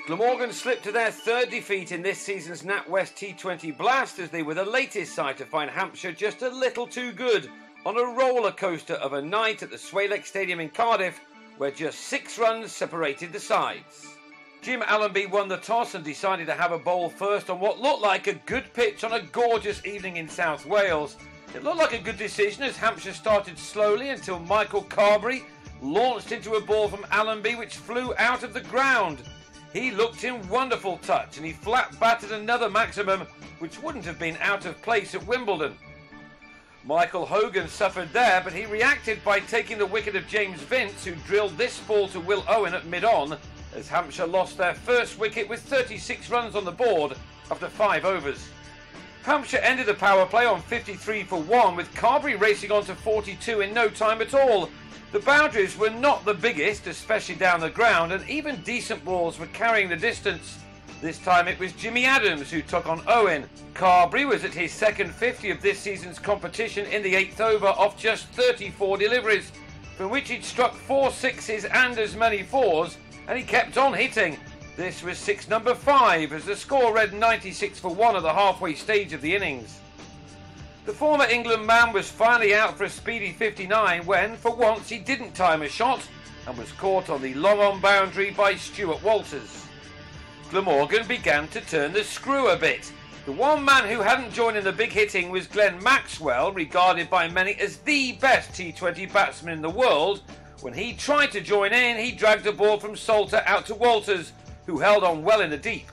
Glamorgan slipped to their third defeat in this season's NatWest T20 Blast as they were the latest side to find Hampshire just a little too good on a roller coaster of a night at the Swalex Stadium in Cardiff, where just 6 runs separated the sides. Jim Allenby won the toss and decided to have a bowl first on what looked like a good pitch on a gorgeous evening in South Wales. It looked like a good decision as Hampshire started slowly until Michael Carberry launched into a ball from Allenby which flew out of the ground. He looked in wonderful touch and he flat batted another maximum which wouldn't have been out of place at Wimbledon. Michael Hogan suffered there, but he reacted by taking the wicket of James Vince, who drilled this ball to Will Owen at mid-on as Hampshire lost their first wicket with 36 runs on the board after 5 overs. Hampshire ended the power play on 53 for 1 with Carberry racing on to 42 in no time at all. The boundaries were not the biggest, especially down the ground, and even decent balls were carrying the distance. This time it was Jimmy Adams who took on Owen. Carberry was at his second 50 of this season's competition in the 8th over off just 34 deliveries, from which he'd struck 4 sixes and as many 4s, and he kept on hitting. This was 6 number 5 as the score read 96 for 1 at the halfway stage of the innings. The former England man was finally out for a speedy 59 when, for once, he didn't time a shot and was caught on the long-on boundary by Stuart Walters. Glamorgan began to turn the screw a bit. The one man who hadn't joined in the big hitting was Glenn Maxwell, regarded by many as the best T20 batsman in the world. When he tried to join in, he dragged the ball from Salter out to Walters, who held on well in the deep.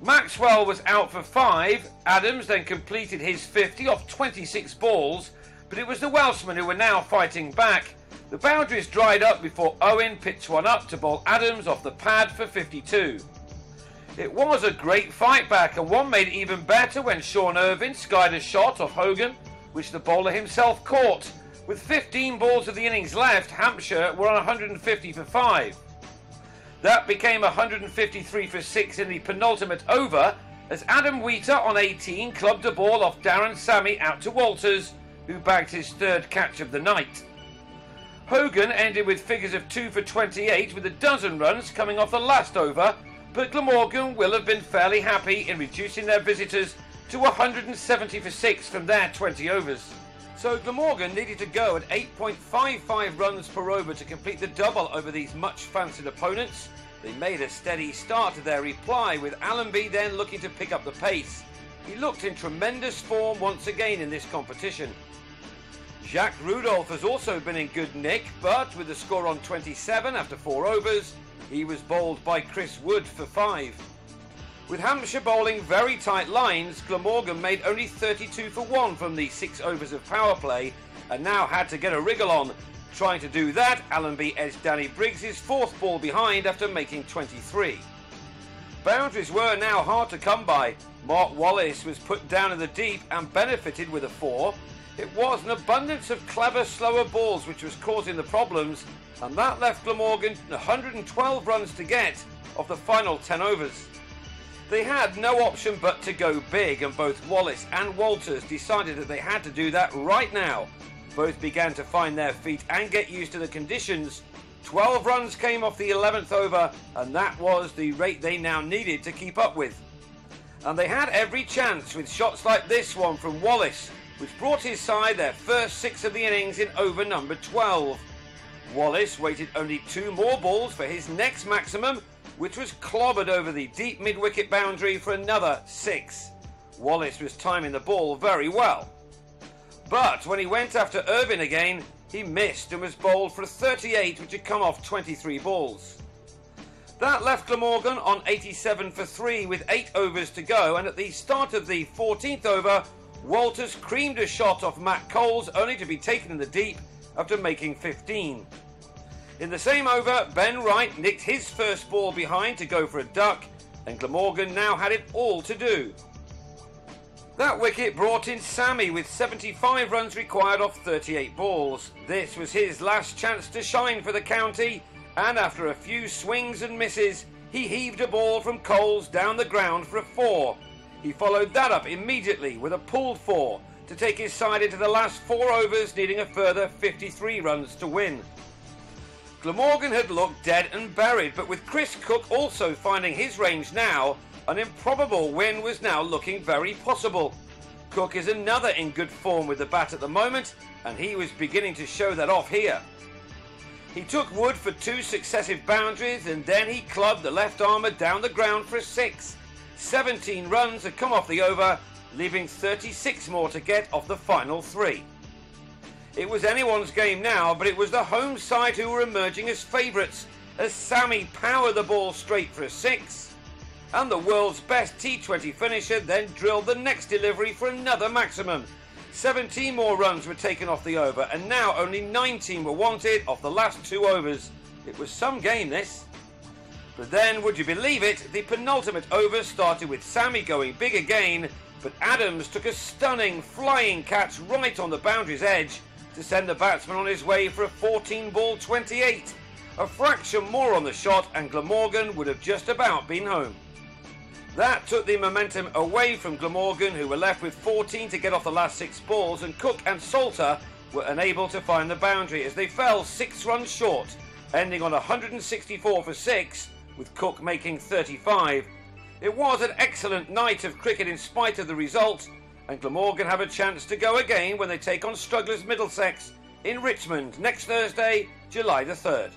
Maxwell was out for 5, Adams then completed his 50 off 26 balls, but it was the Welshmen who were now fighting back. The boundaries dried up before Owen pitched one up to bowl Adams off the pad for 52. It was a great fight back, and one made it even better when Sean Irvine skied a shot off Hogan, which the bowler himself caught. With 15 balls of the innings left, Hampshire were on 150 for 5. That became 153 for 6 in the penultimate over as Adam Wheater on 18 clubbed a ball off Darren Sammy out to Walters, who bagged his 3rd catch of the night. Hogan ended with figures of 2 for 28 with a dozen runs coming off the last over, but Glamorgan will have been fairly happy in reducing their visitors to 170 for 6 from their 20 overs. So Glamorgan needed to go at 8.55 runs per over to complete the double over these much fancied opponents. They made a steady start to their reply, with Allenby then looking to pick up the pace. He looked in tremendous form once again in this competition. Jacques Rudolph has also been in good nick, but with the score on 27 after 4 overs, he was bowled by Chris Wood for 5. With Hampshire bowling very tight lines, Glamorgan made only 32 for 1 from the 6 overs of power play and now had to get a wriggle on. Trying to do that, Allenby edged Danny Briggs' 4th ball behind after making 23. Boundaries were now hard to come by. Mark Wallace was put down in the deep and benefited with a 4. It was an abundance of clever slower balls which was causing the problems, and that left Glamorgan 112 runs to get of the final 10 overs. They had no option but to go big, and both Wallace and Walters decided that they had to do that right now. Both began to find their feet and get used to the conditions. 12 runs came off the 11th over, and that was the rate they now needed to keep up with. And they had every chance with shots like this one from Wallace, which brought his side their first 6 of the innings in over number 12. Wallace waited only 2 more balls for his next maximum, which was clobbered over the deep mid-wicket boundary for another 6. Wallace was timing the ball very well. But when he went after Irvine again, he missed and was bowled for a 38 which had come off 23 balls. That left Glamorgan on 87 for 3 with 8 overs to go, and at the start of the 14th over, Walters creamed a shot off Matt Coles only to be taken in the deep after making 15. In the same over, Ben Wright nicked his first ball behind to go for a duck, and Glamorgan now had it all to do. That wicket brought in Sammy with 75 runs required off 38 balls. This was his last chance to shine for the county, and after a few swings and misses, he heaved a ball from Coles down the ground for a 4. He followed that up immediately with a pulled 4 to take his side into the last 4 overs, needing a further 53 runs to win. Glamorgan had looked dead and buried, but with Chris Cook also finding his range now, an improbable win was now looking very possible. Cook is another in good form with the bat at the moment, and he was beginning to show that off here. He took wood for 2 successive boundaries, and then he clubbed the left armour down the ground for a 6. 17 runs had come off the over, leaving 36 more to get off the final 3. It was anyone's game now, but it was the home side who were emerging as favourites, as Sammy powered the ball straight for a 6. And the world's best T20 finisher then drilled the next delivery for another maximum. 17 more runs were taken off the over, and now only 19 were wanted off the last 2 overs. It was some game, this. But then, would you believe it, the penultimate over started with Sammy going big again, but Adams took a stunning flying catch right on the boundary's edge to send the batsman on his way for a 14-ball 28. A fraction more on the shot and Glamorgan would have just about been home. That took the momentum away from Glamorgan, who were left with 14 to get off the last 6 balls, and Cook and Salter were unable to find the boundary as they fell 6 runs short, ending on 164 for 6, with Cook making 35. It was an excellent night of cricket in spite of the result, and Glamorgan have a chance to go again when they take on strugglers Middlesex in Richmond next Thursday, July the 3rd.